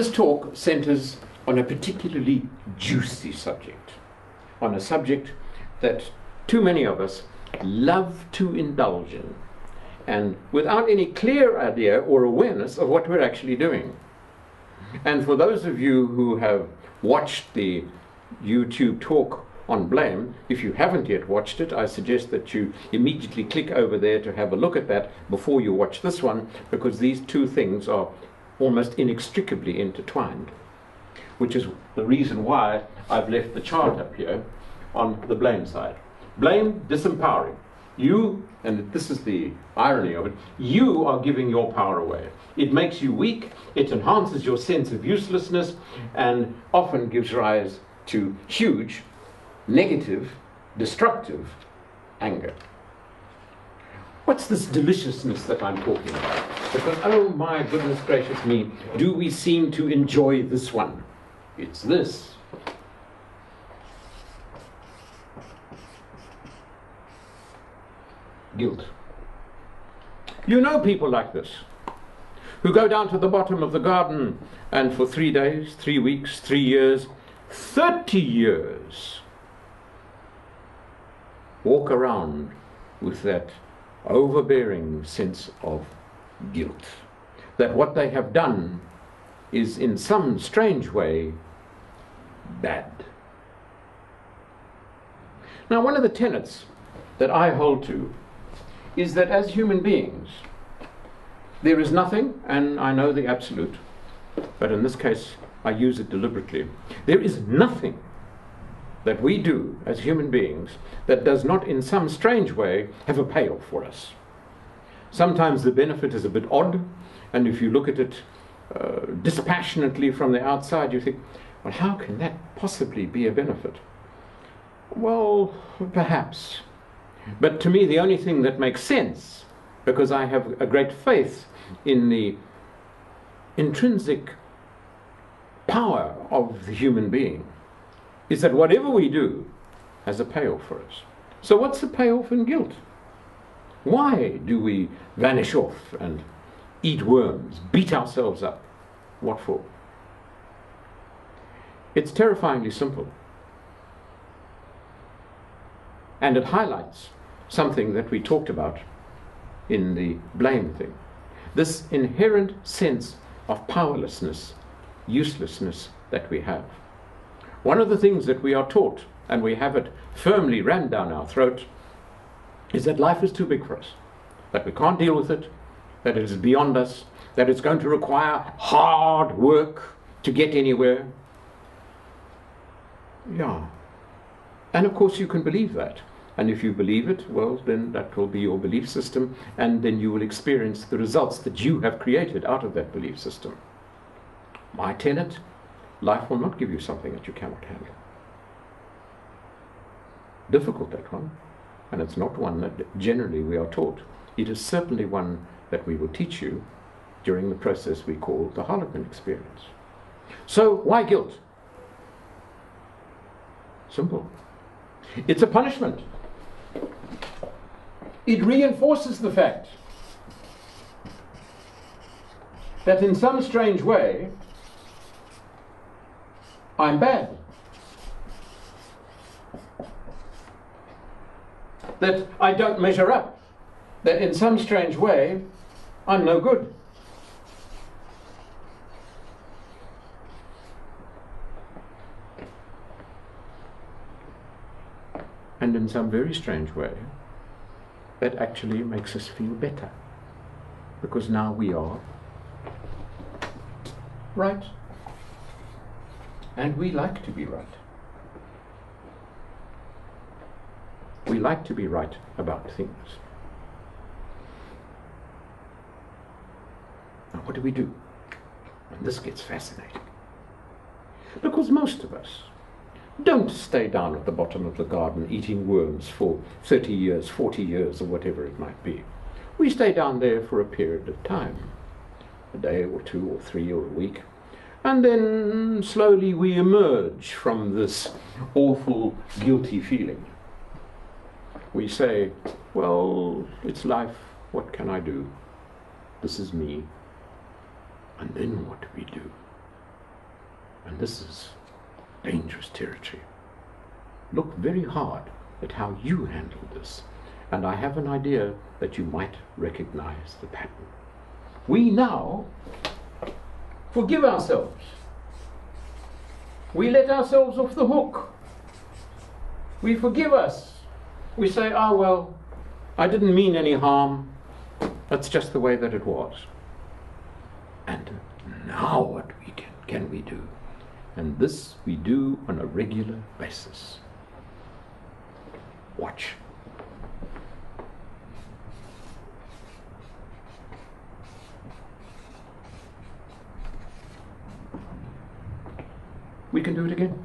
This talk centers on a particularly juicy subject, on a subject that too many of us love to indulge in, and without any clear idea or awareness of what we're actually doing. And for those of you who have watched the YouTube talk on blame, if you haven't yet watched it, I suggest that you immediately click over there to have a look at that before you watch this one, because these two things are almost inextricably intertwined, which is the reason why I've left the chart up here on the blame side. Blame, disempowering. You, and this is the irony of it, you are giving your power away. It makes you weak, it enhances your sense of uselessness, and often gives rise to huge, negative, destructive anger. What's this deliciousness that I'm talking about? Because, oh my goodness gracious me, do we seem to enjoy this one? It's this. Guilt. You know people like this, who go down to the bottom of the garden and for 3 days, 3 weeks, 3 years, 30 years, walk around with that overbearing sense of guilt, that what they have done is in some strange way bad. Now, one of the tenets that I hold to is that as human beings, there is nothing, and I know the absolute, but in this case I use it deliberately, there is nothing that we do as human beings that does not in some strange way have a payoff for us. Sometimes the benefit is a bit odd, and if you look at it dispassionately from the outside, you think, well, how can that possibly be a benefit? Well, perhaps. But to me, the only thing that makes sense, because I have a great faith in the intrinsic power of the human being, is that whatever we do has a payoff for us. So what's the payoff in guilt? Why do we vanish off and eat worms, beat ourselves up? What for? It's terrifyingly simple. And it highlights something that we talked about in the blame thing. This inherent sense of powerlessness, uselessness that we have. One of the things that we are taught, and we have it firmly rammed down our throat, is that life is too big for us, that we can't deal with it, that it is beyond us, that it's going to require hard work to get anywhere. Yeah. And of course you can believe that. And if you believe it, well, then that will be your belief system, and then you will experience the results that you have created out of that belief system. My tenet: life will not give you something that you cannot handle. Difficult, that one, and it's not one that generally we are taught. It is certainly one that we will teach you during the process we call the Harlequin experience. So, why guilt? Simple. It's a punishment. It reinforces the fact that in some strange way I'm bad. That I don't measure up. That in some strange way I'm no good. And in some very strange way, that actually makes us feel better, because now we are right. And we like to be right. We like to be right about things. Now, what do? And this gets fascinating. Because most of us don't stay down at the bottom of the garden eating worms for 30 years, 40 years, or whatever it might be. We stay down there for a period of time, a day or 2 or 3 or a week, and then slowly we emerge from this awful, guilty feeling. We say, well, it's life, what can I do? This is me. And then what do we do? And this is dangerous territory. Look very hard at how you handle this, and I have an idea that you might recognize the pattern. We now forgive ourselves. We let ourselves off the hook. We forgive us. We say, oh, well, I didn't mean any harm. That's just the way that it was. And now what can we do? And this we do on a regular basis. Watch. We can do it again.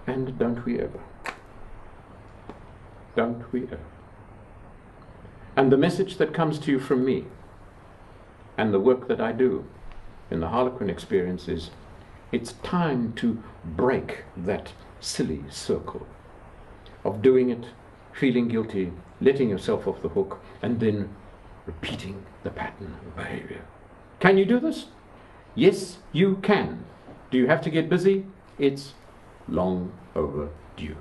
And don't we ever? Don't we ever? And the message that comes to you from me and the work that I do in the Harlequin experience is, it's time to break that silly circle of doing it, feeling guilty, letting yourself off the hook, and then repeating the pattern of behavior. Can you do this? Yes, you can. Do you have to get busy? It's long overdue.